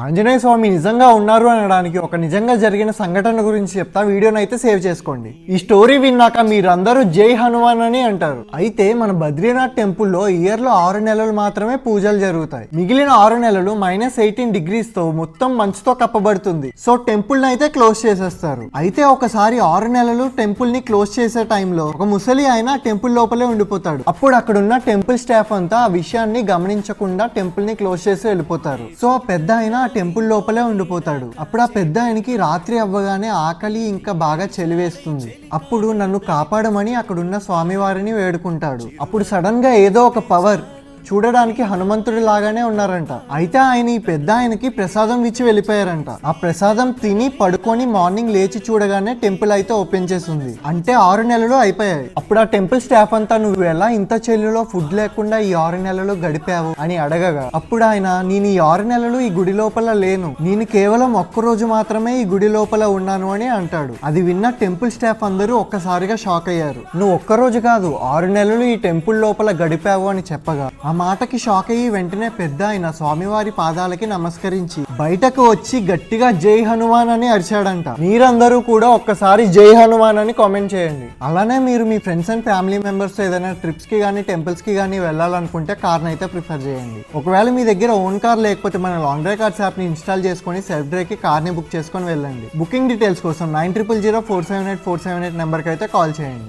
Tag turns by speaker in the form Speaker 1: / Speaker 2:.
Speaker 1: ఆంజనేయ స్వామి నిజంగా ఉన్నారు అనడానికి ఒక నిజంగా జరిగిన సంఘటన గురించి చెప్తా, వీడియోని అయితే సేవ్ చేసుకోండి. ఈ స్టోరీ విన్నాక మీరందరూ జై హనుమాన్ అని అంటారు. అయితే మన బద్రీనాథ్ టెంపుల్లో ఇయర్ లో 6 నెలలు మాత్రమే పూజలు జరుగుతాయి. మిగిలిన 6 నెలలు -18 degrees తో మొత్తం మంచుతో కప్పబడుతుంది. సో టెంపుల్ ని అయితే క్లోజ్ చేసేస్తారు. అయితే ఒకసారి 6 నెలలు టెంపుల్ ని క్లోజ్ చేసే టైంలో ఒక ముసలి ఆయన టెంపుల్ లోపలే ఉండిపోతాడు. అప్పుడు అక్కడున్న టెంపుల్ స్టాఫ్ అంతా ఆ విషయాన్ని గమనించకుండా టెంపుల్ ని క్లోజ్ చేసి వెళ్ళిపోతారు. సో ఆ పెద్ద ఆయన టెంపుల్ లోపలే ఉండిపోతాడు. అప్పుడు ఆ పెద్ద ఆయనకి రాత్రి అవ్వగానే ఆకలి ఇంకా బాగా చలివేస్తుంది. అప్పుడు నన్ను కాపాడమని అక్కడున్న స్వామివారిని వేడుకుంటాడు. అప్పుడు సడన్ గా ఏదో ఒక పవర్ చూడడానికి హనుమంతుడి లాగానే ఉన్నారంట. అయితే ఆయన ఈ పెద్ద ఆయనకి ప్రసాదం ఇచ్చి వెళ్ళిపోయారంట. ఆ ప్రసాదం తిని పడుకొని మార్నింగ్ లేచి చూడగానే టెంపుల్ అయితే ఓపెన్ చేసింది. అంటే 6 నెలలు అయిపోయాయి. అప్పుడు ఆ టెంపుల్ స్టాఫ్ అంతా నువ్వు ఎలా ఇంత చెల్లులో ఫుడ్ లేకుండా ఈ 6 నెలలు గడిపావు అని అడగగా అప్పుడు ఆయన నేను ఈ 6 నెలలు ఈ గుడి లోపల లేను, నేను కేవలం ఒక్కరోజు మాత్రమే ఈ గుడి లోపల ఉన్నాను అని అంటాడు. అది విన్న టెంపుల్ స్టాఫ్ అందరూ ఒక్కసారిగా షాక్ అయ్యారు. నువ్వు ఒక్కరోజు కాదు 6 నెలలు ఈ టెంపుల్ లోపల గడిపావు అని చెప్పగా ఆ మాటకి షాక్ అయ్యి వెంటనే పెద్ద ఆయన స్వామివారి పాదాలకి నమస్కరించి బయటకు వచ్చి గట్టిగా జై హనుమాన్ అని అరిచాడంట. మీరందరూ కూడా ఒక్కసారి జై హనుమాన్ అని కామెంట్ చేయండి. అలానే మీరు మీ ఫ్రెండ్స్ అండ్ ఫ్యామిలీ మెంబర్స్ ఏదైనా ట్రిప్స్ కి కానీ టెంపుల్స్ కి కానీ వెళ్ళాలనుకుంటే కార్ అయితే ప్రిఫర్ చేయండి. ఒకవేళ మీ దగ్గర ఓన్ కార్ లేకపోతే మన లాంగ్ డ్రైవ్ కార్స్ యాప్ ని ఇన్స్టాల్ చేసుకుని సెల్ఫ్ డ్రైవ్ కి కార్ ని బుక్ చేసుకొని వెళ్ళండి. బుకింగ్ డీటెయిల్స్ కోసం 90000478 నెంబర్ కి అయితే కాల్ చేయండి.